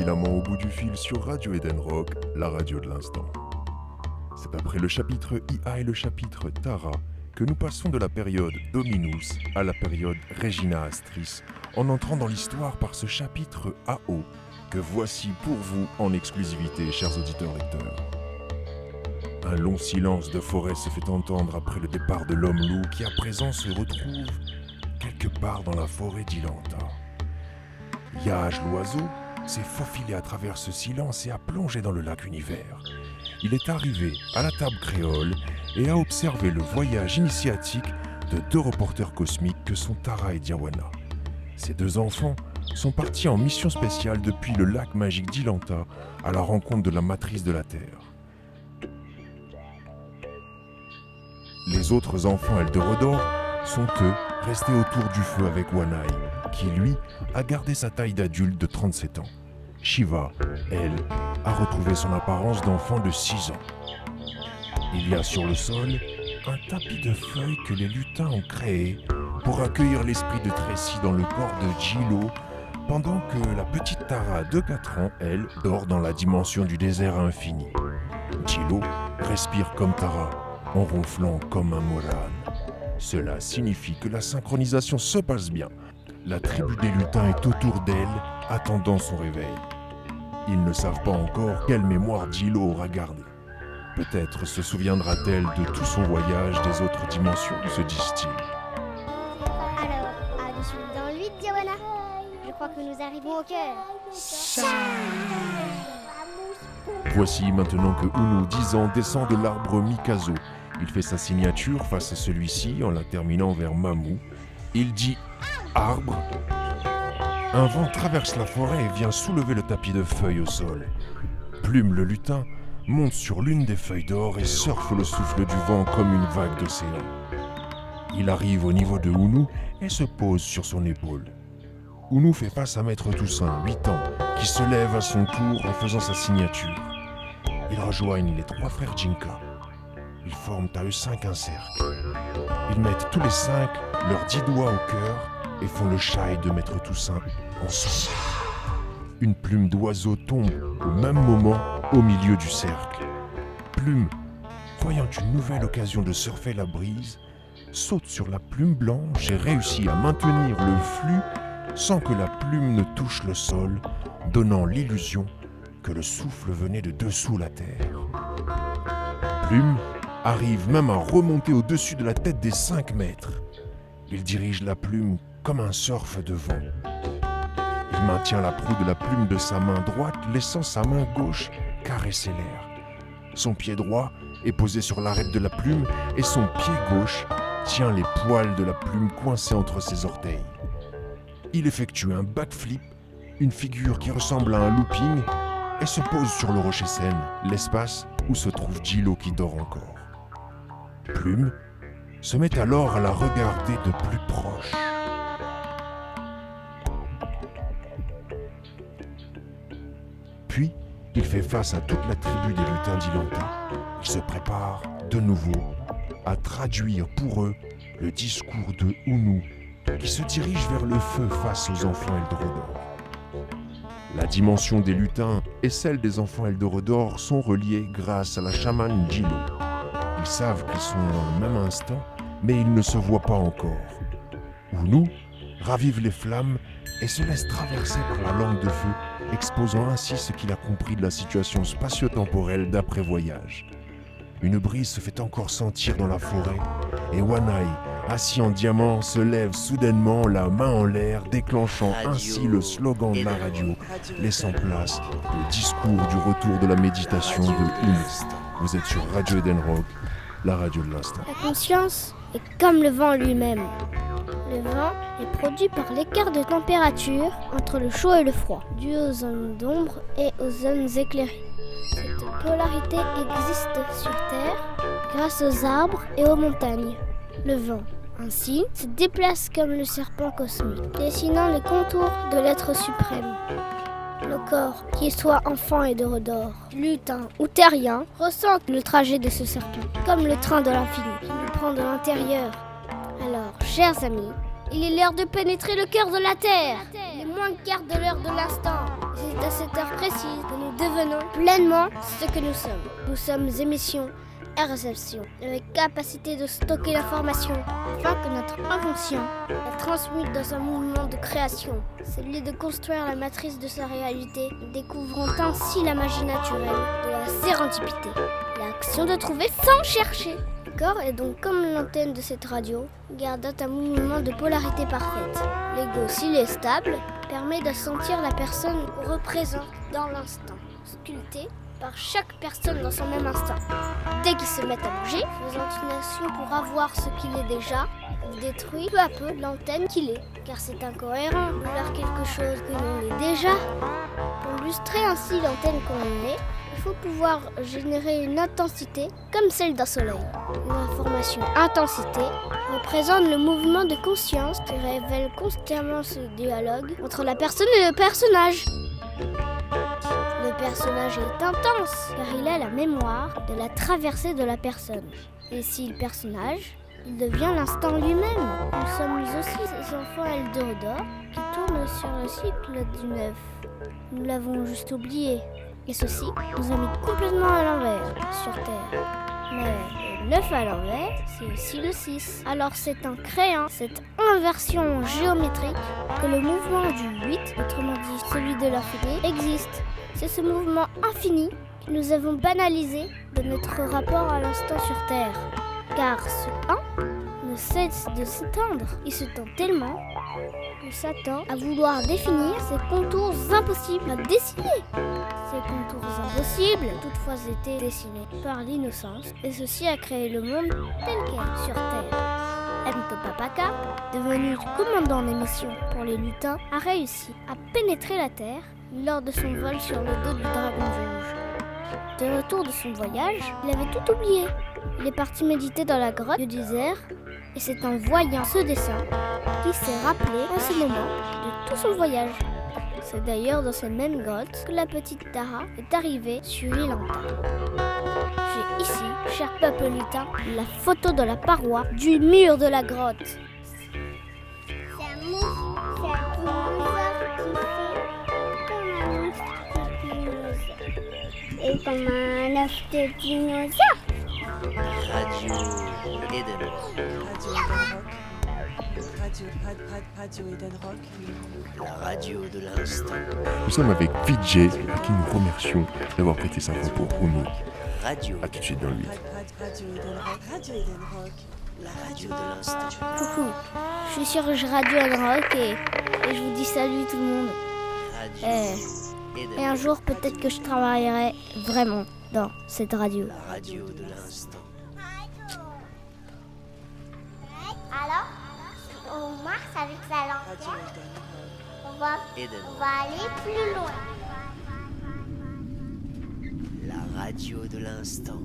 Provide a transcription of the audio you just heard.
éminemment au bout du fil sur Radio Eden Rock, la radio de l'instant. C'est après le chapitre IA et le chapitre Tara que nous passons de la période Dominus à la période Regina Astris, en entrant dans l'histoire par ce chapitre AO que voici pour vous en exclusivité, chers auditeurs-lecteurs. Un long silence de forêt se fait entendre après le départ de l'homme-loup qui à présent se retrouve quelque part dans la forêt d'Ilanta. Yage l'oiseau s'est faufilé à travers ce silence et a plongé dans le lac Univers. Il est arrivé à la table créole et a observé le voyage initiatique de deux reporters cosmiques que sont Tara et Diawana. Ces deux enfants sont partis en mission spéciale depuis le lac magique d'Ilanta à la rencontre de la matrice de la Terre. Les autres enfants Eldorado sont eux restés autour du feu avec Wanai, qui lui a gardé sa taille d'adulte de 37 ans. Shiva, elle, a retrouvé son apparence d'enfant de 6 ans. Il y a sur le sol un tapis de feuilles que les lutins ont créé pour accueillir l'esprit de Tracy dans le corps de Gilo, pendant que la petite Tara de 4 ans, elle, dort dans la dimension du désert infini. Gilo respire comme Tara, en ronflant comme un moran. Cela signifie que la synchronisation se passe bien. La tribu des lutins est autour d'elle, attendant son réveil. Ils ne savent pas encore quelle mémoire Gilo aura gardée. Peut-être se souviendra-t-elle de tout son voyage des autres dimensions, se disent-ils. Alors, au-dessus dans le vide, Diawana. Je crois que nous arrivons au cœur. Voici maintenant que Unu, 10 ans, descend de l'arbre Mikazo. Il fait sa signature face à celui-ci en la terminant vers Mamou. Il dit « Arbre ». Un vent traverse la forêt et vient soulever le tapis de feuilles au sol. Plume le lutin monte sur l'une des feuilles d'or et surfe le souffle du vent comme une vague d'océan. Il arrive au niveau de Unu et se pose sur son épaule. Unu fait face à Maître Toussaint, 8 ans, qui se lève à son tour en faisant sa signature. Ils rejoignent les 3 frères Jinka. Ils forment à eux 5 un cercle. Ils mettent tous les 5 leurs 10 doigts au cœur et font le chai de Maître Toussaint ensemble. Une plume d'oiseau tombe au même moment au milieu du cercle. Plume, voyant une nouvelle occasion de surfer la brise, saute sur la plume blanche et réussit à maintenir le flux sans que la plume ne touche le sol, donnant l'illusion que le souffle venait de dessous la terre. Plume arrive même à remonter au-dessus de la tête des 5 maîtres. Il dirige la plume comme un surf de vent. Il maintient la proue de la plume de sa main droite, laissant sa main gauche caresser l'air. Son pied droit est posé sur l'arête de la plume et son pied gauche tient les poils de la plume coincés entre ses orteils. Il effectue un backflip, une figure qui ressemble à un looping, et se pose sur le rocher Sen, l'espace où se trouve Gilo qui dort encore. Plume se met alors à la regarder de plus proche. Puis, il fait face à toute la tribu des lutins d'Ilanta. Il se prépare de nouveau à traduire pour eux le discours de Unu, qui se dirige vers le feu face aux enfants Eldorado. La dimension des lutins et celle des enfants Eldorado sont reliées grâce à la chamane Gilo. Ils savent qu'ils sont dans le même instant, mais ils ne se voient pas encore. Unu ravive les flammes et se laisse traverser par la langue de feu, exposant ainsi ce qu'il a compris de la situation spatio-temporelle d'après-voyage. Une brise se fait encore sentir dans la forêt et Wanai, assis en diamant, se lève soudainement, la main en l'air, déclenchant ainsi le slogan de la radio, laissant place au discours du retour de la méditation de Unu. Vous êtes sur Radio Eden Rock, la radio de l'instant. La conscience est comme le vent lui-même. Le vent est produit par l'écart de température entre le chaud et le froid, dû aux zones d'ombre et aux zones éclairées. Cette polarité existe sur Terre grâce aux arbres et aux montagnes. Le vent, ainsi, se déplace comme le serpent cosmique, dessinant les contours de l'être suprême. Le corps, qu'il soit enfant et d'or, lutin ou terrien, ressent le trajet de ce serpent, comme le train de l'infini, qui nous prend de l'intérieur. Alors, chers amis, Il est l'heure de pénétrer le cœur de la Terre. Il est moins le quart de l'heure de l'instant. C'est à cette heure précise que nous devenons pleinement ce que nous sommes. Nous sommes émission et réception, avec capacité de stocker l'information, afin que notre inconscient la transmute dans un mouvement de création, celui de construire la matrice de sa réalité, découvrant ainsi la magie naturelle de la sérendipité, l'action de trouver sans chercher. Le corps est donc comme l'antenne de cette radio, gardant un mouvement de polarité parfaite. L'ego, s'il est stable, permet de sentir la personne représente dans l'instant, sculpté par chaque personne dans son même instant. Dès qu'ils se mettent à bouger, faisant une action pour avoir ce qu'il est déjà, il détruit peu à peu l'antenne qu'il est, car c'est incohérent de vouloir quelque chose que l'on est déjà. Pour illustrer ainsi l'antenne qu'on est, il faut pouvoir générer une intensité comme celle d'un soleil. Une information intensité représente le mouvement de conscience qui révèle constamment ce dialogue entre la personne et le personnage. Le personnage est intense car il a la mémoire de la traversée de la personne. Et si le personnage, il devient l'instant lui-même. Nous sommes aussi ces enfants Eldorado qui tournent sur le cycle du 9. Nous l'avons juste oublié. Et ceci nous a mis complètement à l'envers sur Terre. Mais le 9 à l'envers, c'est aussi le 6. Alors c'est en créant cette inversion géométrique que le mouvement du 8, autrement dit celui de l'infini, existe. C'est ce mouvement infini que nous avons banalisé de notre rapport à l'instant sur Terre. Car ce 1 ne cesse de s'étendre. Il se tend tellement que s'attend à vouloir définir ces contours impossibles à dessiner. Ces contours impossibles, toutefois, étaient dessinés par l'innocence, et ceci a créé le monde tel quel sur Terre. Mtopapaka, devenu commandant des missions pour les lutins, a réussi à pénétrer la Terre lors de son vol sur le dos du dragon rouge. De retour de son voyage, il avait tout oublié. Il est parti méditer dans la grotte du désert, et c'est en voyant ce dessin qu'il s'est rappelé en ce moment de tout son voyage. C'est d'ailleurs dans cette même grotte que la petite Tara est arrivée sur Ilanta. J'ai ici, cher peuple lutin, la photo de la paroi du mur de la grotte. C'est un dinosaure qui fait comme un dinosaure. Et comme un œuf de dinosaure. Radio Eden. Radio Eden Rock. La radio de l'instant. Nous sommes avec VJ, à qui nous remercions d'avoir prêté sa voix pour nous. Radio. À tout de suite dans le 8. Radio Eden Rock. Radio Eden Rock. La radio de l'instant. Coucou, je suis sur Radio Rock et je vous dis salut tout le monde. Radio Et Eden. un jour peut-être que je travaillerai vraiment dans cette radio. La radio de l'instant. Alors, on marche avec sa Radio lanterne. Eden Rock. Eden. On va aller plus loin. La radio de l'instant.